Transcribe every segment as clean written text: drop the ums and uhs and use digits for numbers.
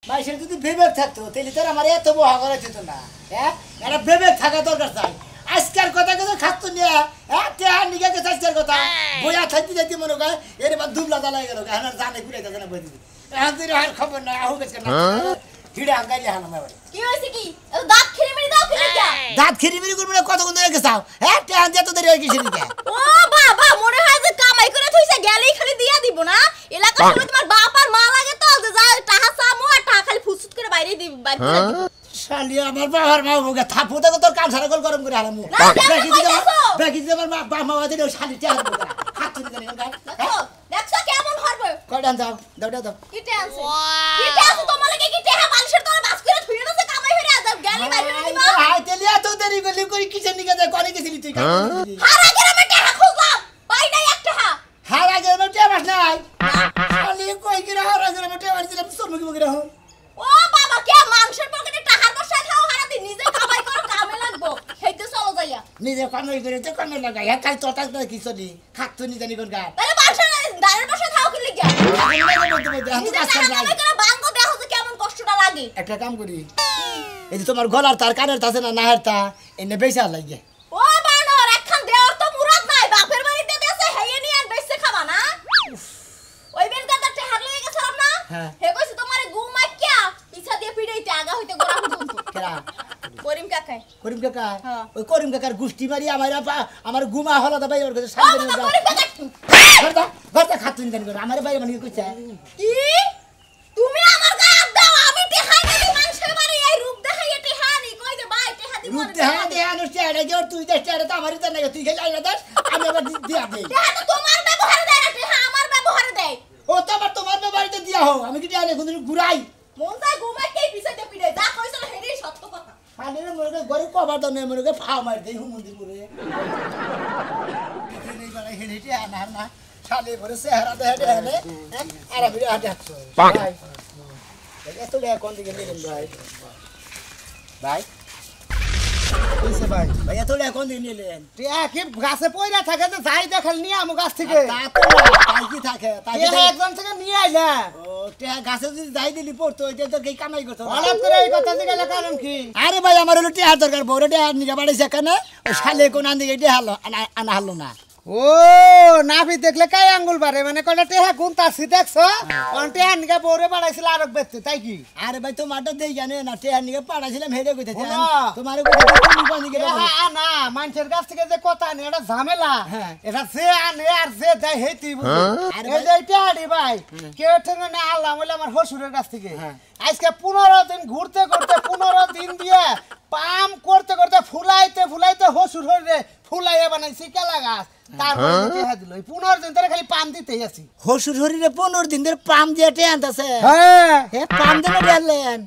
মাইসের যদি বিবেক থাকতো তাহলে তোর আমার এত বহা করা যেত না। হ্যাঁ একটা বিবেক থাকা দরকার চাই। আজকের কথা কথা খাতো নিয়ে হ্যাঁ টেহা নিকে গেছে আজকের কথা বইয়া থাকতে যাইতে মনে করে এর এবার দুবলা জ্বালাই গেল এখন আর জানে ঘুরে যাচ্ছে না বই দিদি এখন তুই আর খবর নাই আহ গেছে না ভিড়ে হাঙ্গাইলে হালাম এবার কি হইছে কি দাঁত খিরিমিরি দাও কি লাগা দাঁত খিরিমিরি করবে না কতক্ষণ ধরে গেছাও হ্যাঁ টেহা দিয়ে তো দেরি হয়ে গেছে নিকে ও বাবা মনে হয় যে কামাই করে থইছে গেলেই খালি দিয়া দিব না এলাকা শুনে তোমার বাপ আর মা লাগে তো যে যা টাকা চামো আর টাকা খালি ফুসফুস করে বাইরে দিব বাইরে করে দিব শালি আমার বাবার মা বগে থাপু দেখো তোর কান সারা গোল গরম করে হারামু বেকি দিতে আমার বাবা মা দিলে শালি টেহা দেবো হাত তুলে দেন দেখছো কেমন হরবে কয়টা দাও দাও দাও কিটে আছে কিটে আছে তোমার লাগে কি টেহা বালিশের তোর বাস করে থুই না যে কামাই হইরা যা গেলি বাইরে করে দিব হাই তেলিয়া তো দেরি করলি কই কিসের নিকে যায় কোনে গেছিলি তুই হারা গ্রামে টেহা খুঁজলাম পাই নাই এক টেহা হারা গ্রামে টেহা বাস নাই শালি কই কি হারা গ্রামে টেহা দিলাম তোর মুখে মুখে রাখো ও বাবা কে মানুষের পকেটে টাকার বসায় খাও হারা দিন নিজে কামাই করো কামে লাগবো হেইতে চলো যাইয়া নিজে কামাই করে তো কামে লাগাই হ্যাঁ কাল তোটা তো কি চলি খাত নি জানি কোন গা তাহলে মানুষের দাঁড়ের বসায় খাও কি লাগিয়া নিজে টাকা কামাই করে বাঙ্গো দেখো যে কেমন কষ্টটা লাগে একটা কাম করি এই যে তোমার গলার তার কানের তাছে না নাহের তা এনে বেচা লাগে ও বানর একখান দেওয়ার তো মুরাদ নাই বাপের বাড়িতে দেশে হেয়ে নিয়ে আর বেচতে খাবা না ওই বের দাদা টেহার লয়ে গেছিলাম না হে কইছে তোমারে ঘুমাই কিয়া পিছা দিয়ে পিড়াইতে আগা হইতে গোড়া পর্যন্ত কেরা করিম কাকা ওই করিম কাকার গুষ্টি মারি আমার গুমা হলো দা ভাই ওর কাছে সামনে করিম কাকা ঘরটা খাতুন জানি করে আমার ভাই মানে কইছে কি তুমি আমার গায়ে দাও আমি টেহাই দেই মানুষের বাড়ি এই রূপ দেখাই টেহা নি কই দে ভাই টেহা দিব রূপ দেহা দেহা নষ্ট আরে যে তুই দেশ আরে তো আমারই তো না তুই খেলে আইনা দাস আমি আবার দিয়া দেই টেহা তো তোমার ব্যবহারে দেয় না টেহা আমার ব্যবহারে দেয় ও তো আবার তোমার বাড়িতে দিয়া হোক আমি কি জানি কোনদিন ঘুরাই মন চাই ঘুমাই কে পিছে দিয়ে পিড়াই যা কইছিল হেডি সত্য কথা খালি মনে ঘরে কভার দাও মনে করে ফাও মার দেই হুমন্দির করে এই বাড়ি হেডি আনা না খালি করে চেহারা দেহে দেহে আর আমি আটা ভাই এত লে কোন দিকে নিলেন ভাই ভাই কইছে ভাই ভাই এত লে কোন দিকে নিলেন টিয়া কি গাছে পয়রা থাকে তো যাই দেখাল নিয়ে আমু গাছ থেকে তা তো তাই কি থাকে তাই একজন থেকে নিয়ে আইলা ও তে গাছে যদি যাই দিলি পড়তো এটা তো কি কামাই করতো হঠাৎ করে এই কথা জিগাইলা কারণ কি আরে ভাই আমার হলো টিয়ার দরকার বড় টিয়ার নিয়ে বাড়াইছে কেন ওই শালে কোন আনদিকে এটা হালো আনা হালো না ও নাভি দেখলে কাই আঙ্গুল বাড়ে মানে কটা টেহা গুণ তাছি দেখছো কোন টেহা নিকে বউরে বাড়াইছিল আরক বেচতে তাই কি আরে ভাই তোমারটা দেই জানে না টিয়ার নিয়ে পাড়াইছিলাম হেরে কইতেছে তোমার না মানুষের কাছ থেকে যে কথা নেই এটা ঝামেলা এটা যে আনে আর যে দেয় হেইতি এই যে টেহাডি ভাই কেউ ঠেঙ্গে না আল্লাহ বলে আমার শ্বশুরের কাছ থেকে আজকে 15 দিন ঘুরতে ঘুরতে 15 দিন দিয়ে পাম করতে করতে ফুলাইতে ফুলাইতে শ্বশুর হইরে ফুলাইয়া বানাইছি কেলা গাছ তারপরে টেহা দিল 15 দিন ধরে খালি পাম দিতেই আছি শ্বশুর হরিরে 15 দিন ধরে পাম দিয়ে টেহা আনতাছে হ্যাঁ এ পাম দিয়ে ঢাললেন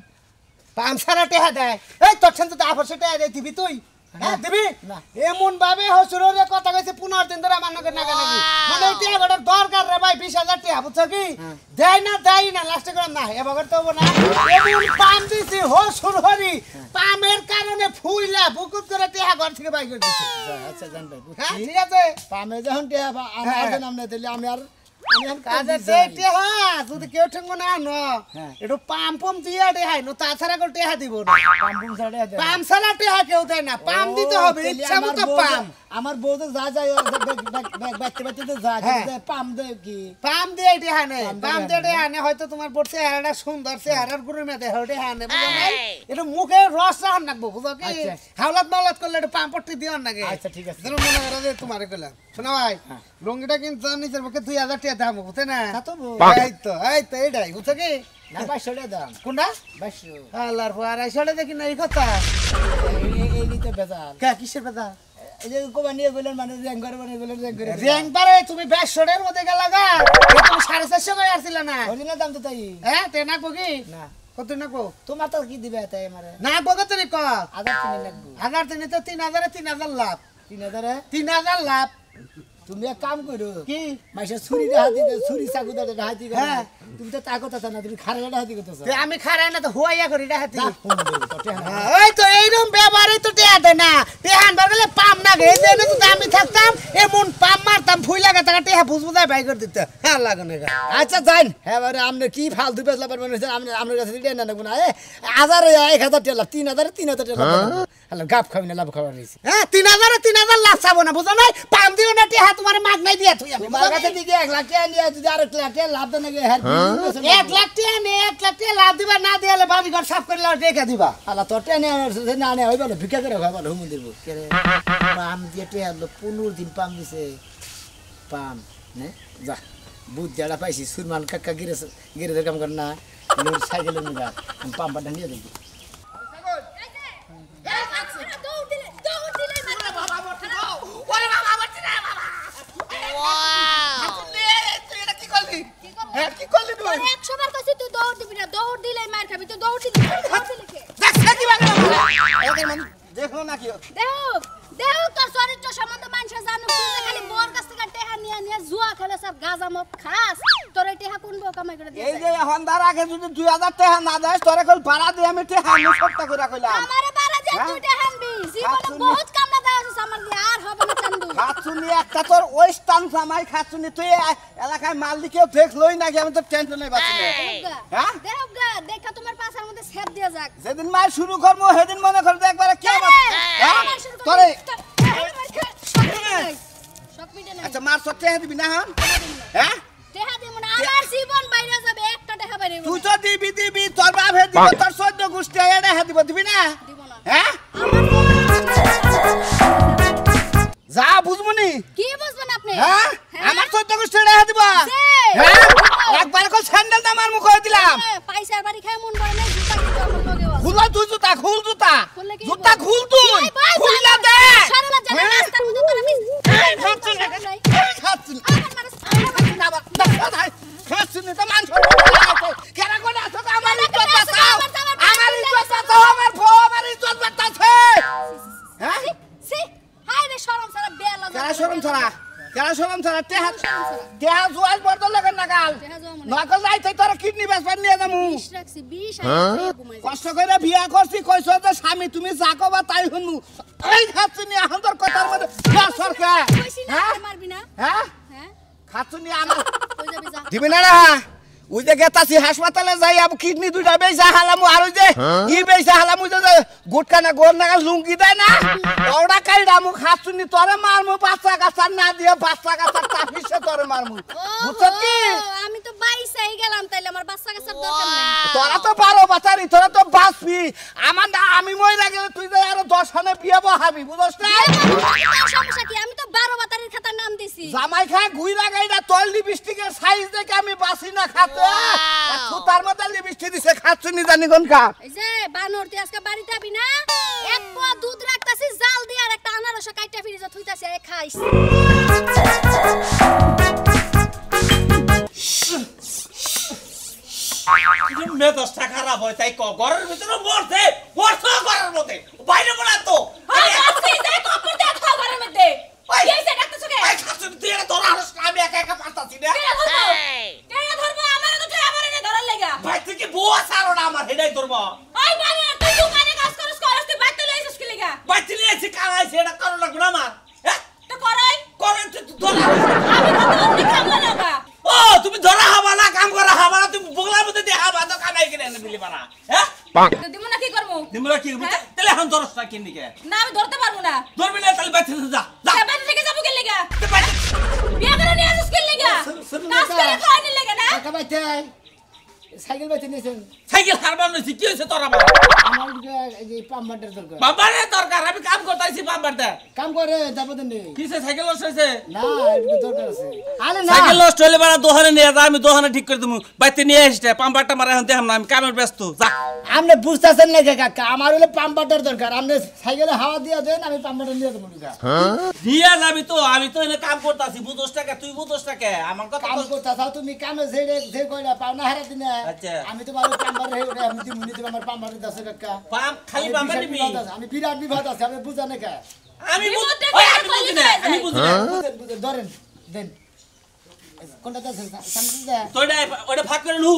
পাম সারা টেহা দেয় এই তোর সাথে তো আপসে টেহা দেয় দিবি তুই হ্যাঁ দিবি না এমন ভাবে শ্বশুরের কথা কইছে 15 দিন ধরে আমার নাকি নাকি মানে টেহা গড়ার দরকার রে ভাই 20000 টেহা বুঝছো কি দেয় না লাস্টে করে না এবার তো না এমন পাম দিছি শ্বশুর হরি পামের কারণে ফুইলা বুকুত করে টেহা ঘর থেকে বাইর করে দিছে আচ্ছা জান ভাই হ্যাঁ ঠিক আছে পামে যখন টেহা আমার জন্য আমনে দিলে আমি আর কাজে দেইতে হ্যাঁ যদি কেউ ঠেঙ্গ না ন একটু পাম পম দিয়া দেহাই ন তাছাড়া করে টেহা দিব না পাম ছাড়া টেহা কেউ দেয় না পাম দিতে হবে ইচ্ছা মতো পাম আমার বউ তো যা যায় বাচ্চা বাচ্চা তো যা পাম দেয় কি পাম দিয়ে টেহা নেই পাম দিয়ে টেহা নেই হয়তো তোমার বোর চেহারাটা সুন্দর চেহারার গুরুর মেয়ে দেহ টেহা নেই বুঝো নাই একটু মুখে রস রাখন রাখবো বুঝো কি হাওলাত মাওলাত করলে একটু পাম পট্টি দিও নাকি আচ্ছা ঠিক আছে যেন মনে করো যে তোমারে কইলাম শোনা ভাই লুঙ্গিটা কিন্তু নিচের পক্ষে 2000 টাকা দাম বুঝতে না এই তো এইটাই বুঝছো কি না 500 টাকা দাম কোনটা 500 আল্লাহর পর 250 দেখি না এই কথা এই নিতে বেজাল কে কিসের কথা এই যে কোবা নিয়ে গেলেন মানে র্যাঙ্ক করে মানে গেলেন র্যাঙ্ক করে র্যাঙ্ক পারে তুমি 250 এর মধ্যে গেলা গা তুমি 450 কই আসছিল না ওদিনের দাম তো তাই হ্যাঁ তে না কো কি না কত না কো তোমার তো কি দিবে তাই আমারে না বগত রে ক আদার কিনে লাগবে হাজার তিনে তো 3000 3000 লাভ 3000 3000 লাভ তুমি এক কাম করো কি মাইসে ছুরি হাতি ছুরি চাকু দে হাতি হ্যাঁ তুমি তো তা কথা না তুমি খারে হাতি করতেছ আমি খারাই না তো হুয়াইয়া করি রাহাতি ওই তো এইরকম ব্যবহারই তো টেহা দেয় না টেহান বাগলে পাম না গে এই তো আমি থাকতাম এমন পাম মারতাম ফুই লাগা টাকা টেহা বুঝবুদাই বাই করে দিতে হ্যাঁ লাগুনে আচ্ছা যাইন হ্যাঁ বারে আপনি কি ফালতু বেচলা পারবেন আপনি আপনার কাছে দিয়ে না না এ 1000 টাকা 3000 টাকা হ্যালো গাপ খাবি না লাভ খাবার রইছে হ্যাঁ 3000 লাভ চাবো না বুঝো নাই পাম দিও না টেহা তোমার মাগ নাই দিয়া তুই আমি তোমার কাছে দিকে 1 লাখ টাকা নিয়ে যদি আর 1 লাখ টাকা লাভ দেন নাকি হ্যাঁ 1 লাখ টাকা নে 1 লাখ টাকা লাভ দিবা না দিলে বাড়ি ঘর সাফ করে লাও রেখে দিবা আলা তোর টাকা নিয়ে না না হইবা না ভিক্ষা করে খাবা হুমুন দিব কেরে পাম দিয়ে টেহা 15 দিন পাম দিছে পাম নে যা বুঝ জাড়া পাইছি সুরমান কাকা গিরে কাম কর না সাইকেল নিবা পাম পাটা নিয়ে দেখি কি করলি তুই 100 বার কইছি তুই দৌড় দিবি না দৌড় দিলেই মার খাবি তুই দৌড় দিলি দেখো না কি দেও তোর চরিত্র সম্বন্ধে মানুষ জানো তুই যে খালি বোর কাছ থেকে টেহা নিয়ে জুয়া খেলে সব গাজা মদ খাস তোর এই টেহা কোন বউ কামাই করে দিয়েছে এই যে হন্দার আগে যদি 2000 টাকা না দেস তোরে কল ভাড়া দিয়ে আমি টাকা আমি সবটা করে কইলাম আমারে বারা যে তুই টেহা আনবি জীবনে বহুত কামনা দেওয়া আমার দিয়ে আর হবে না চান্দু খাচ্ছুনি একটা তোর ওয়েস্টার্ন জামাই খাচ্ছুনি তুই এলাকায় মাল দি কেউ দেখলই নাকি আমি তো টেনশনে বাঁচি না হ্যাঁ দেও গা দেখা তোমার পাছার মধ্যে সেট দিয়া যাক যেদিন মাল শুরু করবো সেদিন মনে করে একবারে কি হবে হ্যাঁ তোরে আচ্ছা মার সব টাকা দিবি না হ্যাঁ টেহা দিমু না আমার জীবন বাইরে যাবে একটা টেহা বাইরে তুই তো দিবি তোর বাপ হে দিব তোর 14 গোষ্ঠী এটা হে দিবি না দিব না হ্যাঁ যা বুঝমুনি কি বুঝবেন আপনি হ্যাঁ আমার 14 গোষ্ঠী এটা হে দিব হ্যাঁ একবার কল স্যান্ডেল না মার মুখ হয়ে দিলাম পয়সার বাড়ি খায় মন বলে না জুতা কি আমার লগে আছে খুল তুই জুতা খুল জুতা খুললে কি জুতা খুল তুই খুললা দে সরলা জানা রাস্তার মধ্যে তোর আমি খাচ্ছি আমার খাচ্ছি তো মান কেন করে আছো আমার ইজ্জত বাঁচাও আমার ইজ্জত বাঁচাও আমার বউ আমার ইজ্জত বাঁচাছে হ্যাঁ সি হাই রে শরম সারা বেলা কেন শরম ছাড়া তেহা জোয়াল বর্দল লাগেন নাগাল নকল যাইতে তোরা কিডনি বেচবার নিয়ে যামু 20 রাখছি 20 আর ঘুমাই কষ্ট করে বিয়া করছি কইছো যে স্বামী তুমি যা কবা তাই শুনমু এই খাচ্ছি এখন তোর কথার মধ্যে না সরকার কইছি না মারবি না হ্যাঁ হ্যাঁ খাচ্ছি আমার কই যাবি যা দিবি না রা ওই যে গেতাছি হাসপাতালে যাই আব কিডনি দুইটা বেচা হালামু আর ওই যে ই বেচা হালামু যে গুটকা না গোর না লুঙ্গি দেয় না ওটা কাইডা মু খাচ্ছি তোরে মারমু বাচ্চা কাচ্চা না দিয়ে বাচ্চা কাচ্চা তাফিসে তোরে মারমু বুঝছ কি আমি তো বাইসাই গেলাম তাইলে আমার বাচ্চা কাচ্চার দরকার নাই তোরা তো 12 বাচ্চারি তোরা তো বাঁচবি আমার না আমি মইরা গেলে তুই যে আরো 10 খানে বিয়ে বহাবি বুঝছ না সমস্যা কি আমি তো 12 বাতারির খাতার নাম দিছি জামাই খা গুইরা গাইরা তোর লিপস্টিকের সাইজ দেখে আমি বাসি না খাতে সুতার মধ্যে লিপস্টিক দিছে খাচ্ছ নি জানি কোন কা এই যে বানর তুই আজকে বাড়িতে আবি না এক পোয়া দুধ রাখতাছি জাল দিয়ে আর একটা আনারস কাইটা ফ্রিজে থুইতাছি এ খাইস তুমি মেজাজটা খারাপ হয় তাই ঘরের ভিতরে মরছে ঘরের মধ্যে বাইরে বলা তো আজকে যাই কপর দে খাও ঘরের মধ্যে এই যে ডাক্তার সকে এই খাচ্ছ তুই এটা ধরা হাস আমি একা একা পারতাছি না কেন ধরবো আমার তো আমার এনে ধরার লাগা ভাই তুই কি বউ আসারো না আমার হেডাই ধরবো ওই মানে তুই দোকানে কাজ করস তুই বাইতে লইছিস কি লাগা ভাই তুই এসে কানাইছে এটা করো না গুনা আমার হ্যাঁ তো করাই করেন তুই ধরা আমি তো অন্য কাম লাগা ও তুমি ধরা হবা না কাম করা হবা না তুমি বগলার মধ্যে দিয়ে হবা তো কানাই কিনে এনে দিলি পারা হ্যাঁ তো দিমু না কি করমু দিমরা কি তাহলে এখন ধরছ না কিন দিকে না আমি ধরতে পারবো না ধরবি না তাহলে বাইতে যা যা বাইতে থেকে যাবো কি লাগা বিয়া করে নিয়ে আসিস কি লাগা কাজ করে খাওয়ানি লাগা না টাকা পাইতে সাইকেল পাইতে নিয়েছেন সাইকেল হারবার নইছি কি হইছে তোর আমার আমার এই যে পাম্পারটার দরকার বাবারে দরকার আমি কাম করতেছি বাবারটা কাম করে যাবো তো নেই কিসে সাইকেল লস হইছে না একটু দরকার আছে আরে না সাইকেল লস হইলে বাড়া দোকানে নিয়ে যা আমি দোকানে ঠিক করে দেবো বাইতে নিয়ে আসতে পাম্পারটা মারা এখন দেখাম না আমি কামের ব্যস্ত যা আপনি বুঝতেছেন না কাকা আমার হলে পাম্পারটার দরকার আপনি সাইকেলে হাওয়া দিয়ে দেন আমি পাম্পারটা নিয়ে দেবো নিয়ে যাবি তো আমি তো এনে কাম করতেছি বুঝোস টাকা তুই বুঝোস টাকা আমার কথা কাম করতেছাও তুমি কামে যে কইলা পাওনা হারা দিনে আচ্ছা। আমি তোমার পাম্পার হে ওটা আমি দিমুনি তোমার পাম্পারে 10 কাকা পাম খালি পাম্পার নিবি আমি বিরাট বিবাদ আছে আমি বুঝা না কা আমি বিপদটা ওই কি আমি আর বুঝি না কইলে আমি যায়? বুঝি না বুঝেন বুঝেন ধরেন দেন কোনটা দেন সামনে দেন তোইডা ওইটা ফাঁক করে লু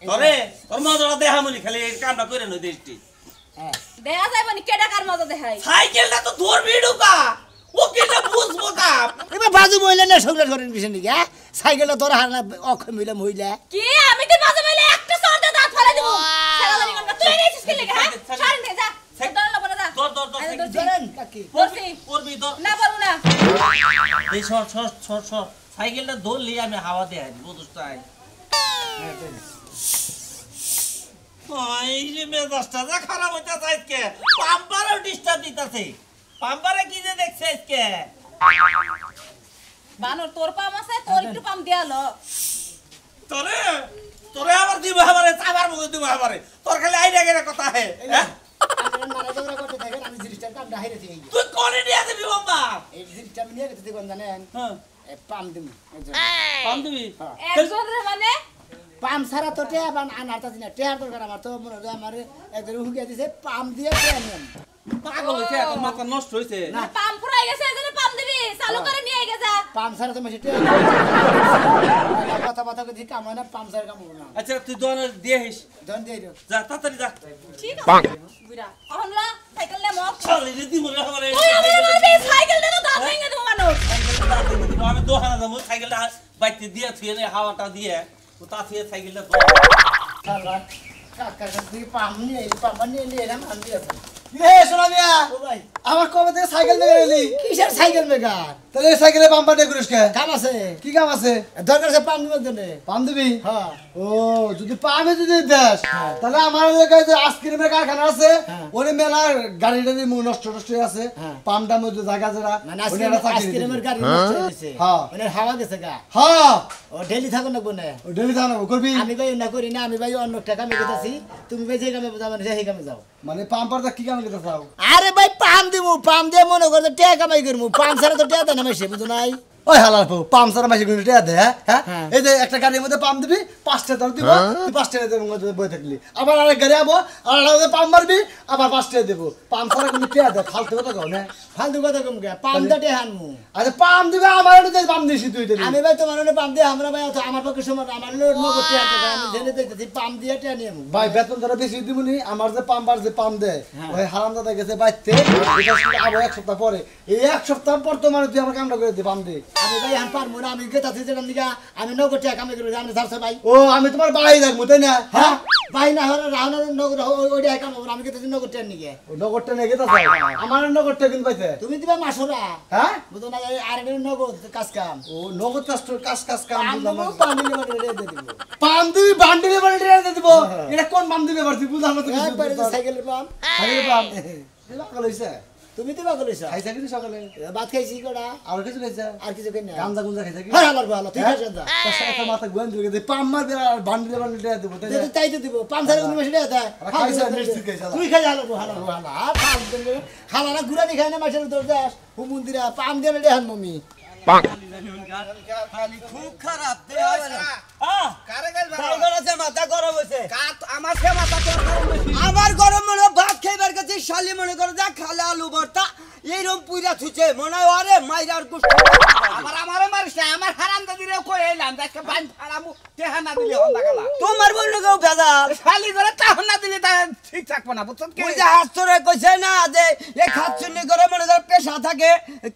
তোরে তোর মজাটা দেখামনি খালি এই কামটা করে নই দেশটি হ্যাঁ দেখা যাইব নি কেডা কার মজা দেখাই সাইকেলটা তো ধরবি ঢুকা ও কেটা বুঝবো কাম এবার বাজু মহিলা না সংসার করেন কিছু নাকি হ্যাঁ সাইকেলটা তোর হার না অক্ষয় মহিলা মহিলা কি আমি তো মাঝে মাঝে একটা সরতে দাঁত ফেলে দিব সারা জানি কোনটা তুই নেছিস কি লাগে হ্যাঁ ছাড় দে যা দর না বড় দা দর দর দর আরে সাইকেল দর ধরেন কাকি করবি দর না পারু না এই সর সর সর সর সাইকেলটা ধরলি আমি হাওয়া দেয় বুঝছ তাই এই যে মেজাজটা যা খারাপ হইতাছে আজকে পাম্পারও ডিস্টার্ব দিতাছে পাম্পারে কি যে দেখছে আজকে বানর তোর পাম আছে তোর একটু পাম দিয়ালো তোরে তোরে আবার দিব আমারে চাবার মুখে দিব আমারে তোর খালি আইডিয়া গেরে কথা হে হ্যাঁ আপনারা মারা ঝগড়া করতে থাকেন আমি জিনিসটার কামটা হাইরে দিয়ে তুই কোনে নিয়ে দিবি বাবা এই জিনিসটা আমি নিয়ে গেতে কোন জানেন হ্যাঁ পাম দিম পাম দিবি একজন রে মানে পাম ছাড়া তো টেয়া পান আনার তাছি না টেয়ার দরকার আমার তো মনে হয় আমার একজন হুকিয়ে দিছে পাম দিয়ে টেয়া নেন পাগল হইছে তোর মাথা নষ্ট হইছে পাম ফুরাই গেছে এজন্য পাম দিবি চালু করে নিয়ে গেছা পাম ছাড়া তো মাসে টেয়া কথা কথা কথা কাম হয় না পাম ছাড়া কাম হবে না আচ্ছা তুই দোকানে দিয়ে হিস ধন দিয়ে দিও যা তাড়াতাড়ি যা ঠিক আছে বুইরা এখন লা সাইকেল নে মক চল রিদি মরে আমারে তুই আমার মারবি সাইকেল দে তো দাঁত ভেঙে দেবো মানুষ আমি দোকানে যাবো সাইকেলটা বাইতে দিয়ে থুয়ে নে হাওয়াটা দিয়ে ও তা থুয়ে সাইকেলটা সারা কাকা দিকে পাম নিয়ে পাম নিয়ে এলাম আমি দিয়েছি এ শোনা মিয়া ও ভাই আমার কবে থেকে সাইকেল দেখে এলি কিসের সাইকেল মেকার তাহলে এই সাইকেলে পাম্পার ডে করিস কে কাম আছে কি কাম আছে দরকার আছে পাম দিবার জন্য পাম দিবি হ্যাঁ ও যদি পামে যদি দেশ তাহলে আমার এলাকায় যে আইসক্রিমের কারখানা আছে হ্যাঁ। ওরে মেলা গাড়ি টাড়ি নষ্ট নষ্ট হয়ে আছে হ্যাঁ। পামটার মধ্যে জায়গা যারা মানে আইসক্রিমের আইসক্রিমের গাড়ি নষ্ট হয়ে গেছে হ্যাঁ। মানে হাওয়া গেছে গা হ্যাঁ ও ডেলি থাকো না কোনে ও ডেলি থাকো করবি আমি ভাই না করি না আমি ভাই অন্য টাকা আমি গেছি তুমি ভাই যে কামে যাবেন সেই কামে যাও মানে পাম্পার কি কাম করতে চাও আরে ভাই পাম দিমু পাম দিয়ে মনে করতে টাকা কামাই করমু পাম ছাড়া তো টাকা দেয় না মাসে বুঝো নাই ওই হালার পো পাম সারা মাসে গুলো টিয়া দে হ্যাঁ হ্যাঁ। এই যে একটা গাড়ির মধ্যে পাম দিবি 5 টাকা দিব তুই 5 টাকা দেব মধ্যে বই থাকলি আবার আরেক গাড়ি আবো আর আলাদা পাম মারবি আবার 5 টাকা দেব পাম সারা গুলো টিয়া দে ফালতু কথা কও না ফালতু কথা কম গে পাম দে টাকা আনমু আরে পাম দিবে আমার এনে পাম দিছি তুই দিলি আমি ভাই তোমার ওনে পাম দিয়ে আমরা ভাই তো আমার পক্ষে সময় আমার লোড নগদ টাকা আমি জেনে দিতেছি পাম দিয়ে টাকা নিয়ে ভাই বেতন ধরে বেশি দিবনি আমার যে পাম্পার যে পাম দে হ্যাঁ। ওই হারাম দাদা গেছে বাইতে আবার এক সপ্তাহ পরে এই এক সপ্তাহ পর তোমার তুই আমার কামটা করে দে পাম দে আমি ভাই আমি পারবো না আমি গেতাছি যেটা নিগা আমি নগদ টাকা কামাই করবো আমি ধরছে ভাই ও আমি তোমার ভাই থাকবো তাই না হ্যাঁ ভাই না হলে রাহুল নগদ ওইটা কামাবো আমি গেতাছি নগদ টাকা নিগে ও নগরটা নিয়ে গেতে আমার নগরটা কিন্তু পাইতে তুমি দিবা মাসুরা হ্যাঁ বুঝো না আর নগদ কাজ কাম ও নগদ কাজ কাম পাম বুঝলাম দেবো, পাম দিলে মানে রেডি দিব পাম দিবি বান্ডিলে বান্ডিলে দিয়ে দিব এটা কোন পাম দিবে এবার তুই বুঝাম না তো কিছু একবারে যে সাইকেলের পাম খালি পাম এটা কাল হইছে তুমি দিবা কইছো খাইছা কি সকালে ভাত খাইছি কড়া আর কিছু খাইছা আর কিছু খাই না গাঞ্জা গুঞ্জা খাইছা কি হ্যাঁ আমার ভালো ঠিক আছে যা তোর সাথে মাথা গোয়েন দিয়ে দে পাম মারবে আর বান্ডিলে বান্ডিলে দিব তাই যদি তাই তো দিব পাম ছাড়া কোনো মেশিন দেয় আর খাইছা, মিষ্টি খাইছা। তুই খাই হালো হালো হালো আর পাম দেবে হালা না গুড়া নি খাই না মাছের দর দাস হুমুন্দিরা পাম দিয়ে রে হান মমি খুব খারাপ আমার গরম মনে ভাত খাইবার কাছে শালি মনে করে যা খালে আলু ভর্তা এইরকম পুইরা থুছে মনে হয় আরে মাইরার গুষ্টি আমারে মারিস না আমার হারাম দাদিরে কই এলাম দেখে বান ফাড়ামু তেহা না দিলে হন্দা গেলা তোমার বন্ধু কেউ ভেজাল শালি ধরে তাহ না দিলে তা ঠিক থাকবো না বুঝছ কি ওই যে হাত ধরে কইছে না যে এই খাচ্ছুনি করে মনে করে পেশা থাকে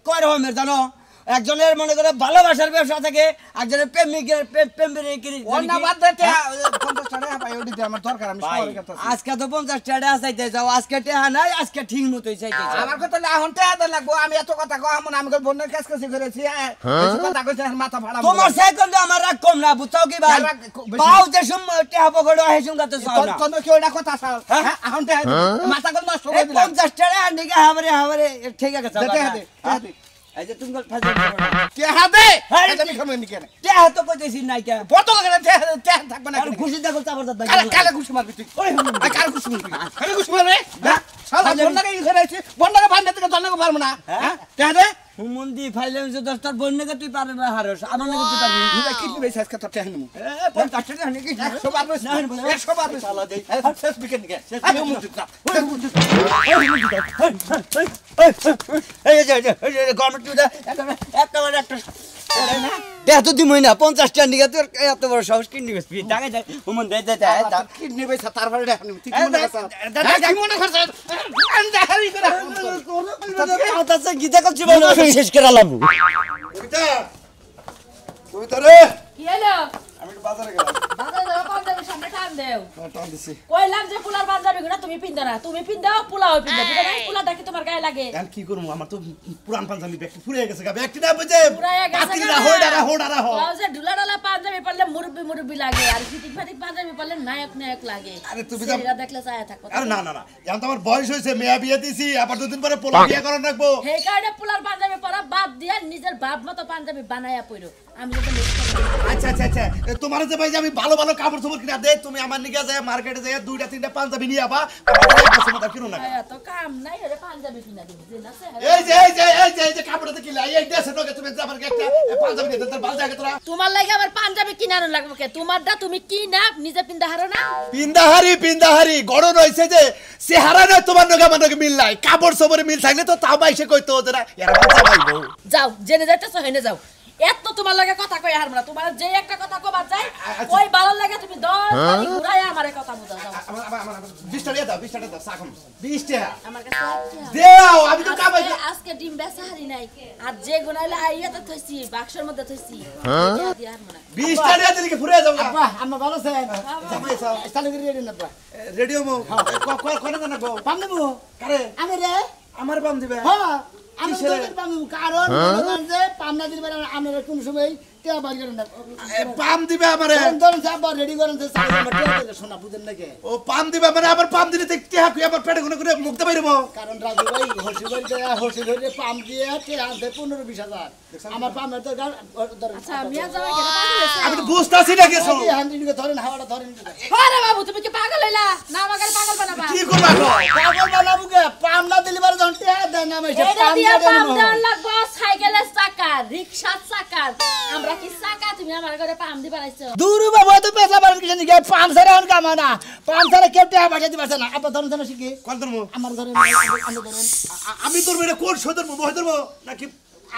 কয় রকমের জানো একজনের মনে করে ভালোবাসার ব্যবসা থাকে একজনের প্রেমিকের প্রেমিকের অন্য বাদ দে 50 টাকা পাই ওডি দে আমার দরকার আমি শহরে গেতাছি আজকে তো 50 টাকা চাইতে যাও আজকে টেহা নাই আজকে ঠিক মতোই চাইতেছে আমার কথা না এখন টাকা দেন লাগবো আমি এত কথা কই আমন আমি কই বন্যা কাজ কাজ করেছি এই কথা কইছে মাথা ফাড়া তোমার সাইকেল আমার রাগ কম না বুঝছো কি ভাই রাগ বেশি। পাও যে টেহা পকড়ো হে সঙ্গে তো চাও না তোর কি ওটা কথা চাও হ্যাঁ এখন টাকা মাথা কল নষ্ট করে এই দিলাম 50 টাকা নিকে হামরে ঠিক আছে টাকা দে টাকা দে এই যে তুমি ফাজল টাকা দে হ্যাঁ, এটা আমি খামে নি কেন টেহা তো কইতেছি নাই কে বোতল করে টাকা থাকবে না আর খুশি দেখো চাবার দাদা কালে ঘুষ মারবি তুই ওই কালে ঘুষ মারবি কালে ঘুষ মারবে শালা বন্ডাকে ই করেছি বন্ডাকে বান্ধে থেকে দন্ডাকে পারবো না হ্যাঁ টাকা দে হুমন্দি ফাইলে যে 10টার বন্যকে তুই পারবি না হারস আমার নাকি তুই পারবি তুই কি নিবে সাইজ কথা টেহন মু 50 টাকা নাকি 100 বার বস 100 বার বস আলা দেই শেষ বিকেট নিকে শেষ এই যে গভর্নমেন্ট তুই একটা দেখ তো দিমই না 50 টাকা নিকে তোর এত বড় সাহস কি নিবে তুই টাকা দে হুমন দে কি নিবে তারপরে দেখুন তুই কি মনে করছ কি মনে করছ কথা গীতা করছিস বল শেষ করে লাভ কবিতা রে কি হলো আমি একটু বাজারে গেলাম বাজারে যাও পাঞ্জাবির সামনে টান দেও টান দিছি কইলাম যে পোলার পাঞ্জাবি গুলো তুমি পিন্দা না তুমি পিন্দাও পোলাও পিন্দা বুঝা নাই পোলাটা কি তোমার গায়ে লাগে এখন কি করব আমার তো পুরান পাঞ্জাবি ব্যাগটি ফুরিয়ে গেছে গা ব্যাগটি না বুঝে পুরাইয়া গেছে পাতিরা গা। হোড়ারা হো কও যে ঢুলাডালা পাঞ্জাবি পরলে মুরব্বি লাগে আর ফিটিক ফাটিক পাঞ্জাবি পরলে নায়ক লাগে আরে তুমি তো- সেটা দেখলে চায়া থাকো আরে না এখন তো আমার বয়স হয়েছে মেয়া বিয়ে দিছি আবার দুদিন পরে পোলা বিয়ে করার রাখবো হে কারণে পোলার পাঞ্জাবি পরা বাদ দিয়া নিজের বাপ মতো পাঞ্জাবি বানায়া পইরো আমি তো আচ্ছা তোমার যে ভাই যে আমি ভালো ভালো কাপড় চোপড় কিনা দেই তুমি আমার নিকে যায় মার্কেটে যায় দুইটা তিনটা পাঞ্জাবি নিয়ে আবা কিনো না তো কাম নাই রে পাঞ্জাবি কিনা দিবি না এই যে কাপড়টা কিলা এই দেশে নগে তুমি যে আমাকে একটা পাঞ্জাবি দিয়ে তোর ভালো জায়গা তোরা তোমার লাগে আমার পাঞ্জাবি কিনানো লাগবে কে তোমারটা তুমি কি না নিজে পিন্দা হারো না পিন্দাহারি গড়ন হইছে যে চেহারা না তোমার নগে আমার নগে মিল নাই কাপড় চোপড়ে মিল থাকলে তো তাও বাইসে কইতো যে না এরা জামাইবো যাও জেনে যাইতেছো হেনে যাও এত তোমার লাগে কথা কই হারবো না তোমার যে একটা কথা কবার যাই ওই ভালো লাগে তুমি 10 ঘুরায় আমারে কথা বুঝাও যাও আমার 20 টাকা দাও সাকম 20 টাকা আমার কাছে দেও আমি তো কামাই আজকে ডিম বেচা হারি নাই আর যে গুনাইলে আইয়া তো থইছি বাক্সের মধ্যে থইছি দিয়া হারবো না 20 টাকা দিলে কি ফুরে যাও আব্বা আমরা ভালো আছেন জামাই সাও চালু করে রেডি না আব্বা রেডিও মো কোন না গো পাম দেবো আরে আমি রে আমার পাম দিবে হ্যাঁ আমি কিসের? তোদের পাম দেবো কারণ যে পাম না দিলে আমরা কোন সময় টেয়া বাড়ি করেন না পাম দিবে আমারে ধরেন আব্বা রেডি করেন যে চাল আমরা টেয়া দিলে শোনা বুঝেন নাকি ও পাম দিবে মানে আবার পাম দিলে দেখতে হাকুই আবার পেটে গুনে করে মুক্ত বাইরবো কারণ রাজু ভাই হসি বাড়িতে পাম দিয়ে টেয়া আনতে 15-20 হাজার আমার পামের তো আচ্ছা মিয়া যাওয়া কেন পাগল হইছে আমি তো বুঝতাছি না কিছু হান্ডিকে ধরেন হাওয়াটা ধরেন আরে বাবু তুমি কি পাগল হইলা না আমাকে পাগল বানাবা কি করবা গো পাগল বানাবো কে পাম না দিলে বারে যখন টেয়া দেয় না আমি এটা দিয়া পাম দেওয়ার লাগবো সাইকেলের চাকা রিকশার চাকা আমরা কি চাকা তুমি আমার ঘরে পাম দি বানাইছো দূর বাবা তো পেশা বাড়ি কিছু নাকি পাম সারা এখন কামা না পাম সারা কেউ টেয়া বাড়াতে পারছে না আব্বা ধরেন না শিখি কোন ধর্ম আমার ধরেন ধরেন আমি তোর মেয়ে কোন সদর মোহ ধর্ম নাকি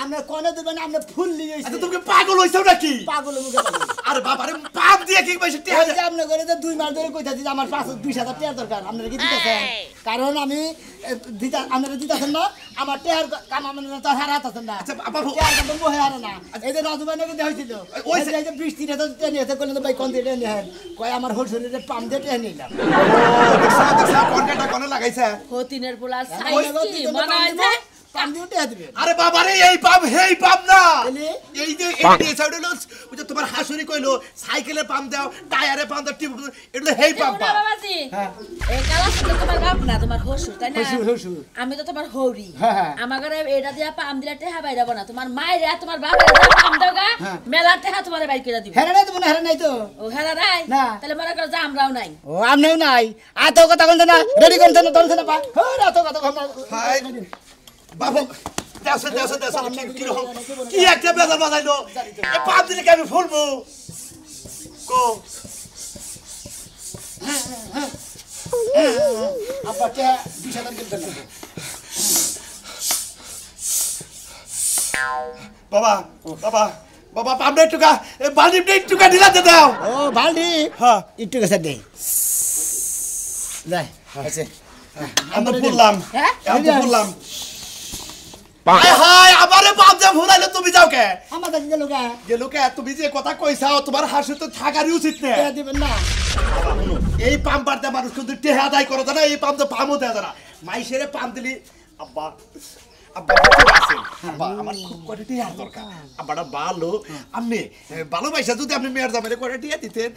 আমরা কোনে দেবেন আমরা ফুল নিয়ে আচ্ছা তুমি পাগল হইছো নাকি পাগল মুখে পাগল আরে বাবা রে পাপ দিয়ে কি পয়সা টেহা এই যে আপনি করে যে 2 মাস ধরে কইতাছি যে আমার 20,000 টাকা দরকার আপনারা কি দিতেছেন কারণ আমি আপনারা দিতেছেন না আমার টেহার কাম আপনারা তো হারাত আছেন না আচ্ছা বাবা টেহার কাম তো হারে না এই যে রাজু ভাই নাকি দেখাইছিল ওই যে 20-30 হাজার টাকা নিয়েছে কইলেন ভাই কোন দিয়ে নিয়ে কয় আমার হোলসেলের পাম দিয়ে টেহা নিলাম দেখছ কোনটা কোনে লাগাইছে হতিনের পোলা সাইজ কি মনে হয় যে পাম দিয়ে টেহা দিবে আরে বাবা রে এই পাপ হেই পাপ না তাহলে? এই যে এই সাইড হলো ওই যে তোমার হাসুরি কইলো সাইকেলে পাম দাও টায়ারে পাম দাও টিপ এটা হেই পাপ না বাবাজি এই কালা তো তোমার বাপ না তোমার হসুর তাই না হসুর। আমি তো তোমার হৌরি হ্যাঁ। আমার ঘরে এটা দিয়া পাম দিলা টেহা বাইরাবো না তোমার মায়ের আর তোমার বাপের পাম দাও গা মেলা টেহা তোমার বাইর করে দিব হেরা নাই তো মনে হেরা নাই তো ও হেরা নাই না। তাহলে মনে করো যে আমরাও নাই ও আমনেও নাই আত কথা কোন না রেডি কোন না ধরছ না পা ও রাত কথা আমরা হাই বাবা দেশ কি একটা বেজাল বাজাইলো এই পাপ দিলে কি আমি ফুলবো কো আব্বা কে 20,000 কিনতে দেবো বাবা বাবা বাবা পাবনা টুকা বালি টুকা দিলাতে দাও ও ভালদি হ্যাঁ একটু কাছে দে যাই আছে আমি তো ফুললাম হ্যাঁ আমি তো ফুললাম হাই হাই আমারে পাপ যা ফুলাইলো তুমি যাও কে আমার কাছে গেল গা গেলো কে তুমি যে কথা কইছাও তোমার হাসি তো থাকারই উচিত না কে দিবেন না এই পাম্প পারতে মানুষ কিন্তু টেহা দায় করো না এই পাম্প তো পামও দেয় না মাইসেরে পাম্প দিলি আব্বা আব্বা আছে আব্বা আমার খুব কয়টা টেহা দরকার আব্বাটা ভালো আপনি ভালোবাসা যদি আপনি মেয়ের জামাইরে কয়টা টেহা দিতেন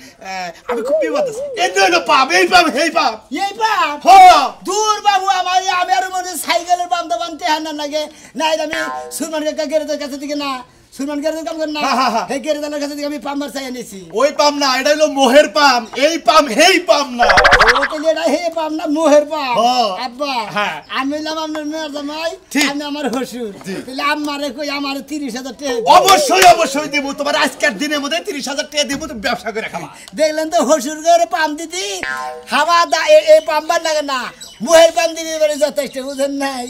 আমি খুব বিপদ আছি এই নইলো পাপ এই পাপ এই পাপ এই বাপ হ দূর বাবু আমার আমি আর মনে সাইকেলের পাম দাবান টেহা না লাগে না আমি সুরমান কাকা গেরে কাছে দিকে না সুলমান গ্যারেজের কাম করেন না এই গ্যারেজের কাছে থেকে আমি পাম্বার চাই এনেছি ওই পাম না, এটা হলো মোহের পাম। এই পাম হেই পাম না। ও তাহলে এটা হে পাম না মোহের পাম হ্যাঁ। আব্বা হ্যাঁ। আমি হইলাম আপনার মেয়ের জামাই ঠিক। আমি আমার হসুর তাহলে আমারে কই আমার 30,000 টাকা অবশ্যই অবশ্যই দেব। তোমার আজকের দিনের মধ্যে 30,000 টাকা দেব, তুমি ব্যবসা করে খাবা। দেখলেন তো হসুর করে পাম দিদি হাওয়া দা এই পাম্বার লাগে না মোহের পাম দিদি বলে যথেষ্ট বুঝেন নাই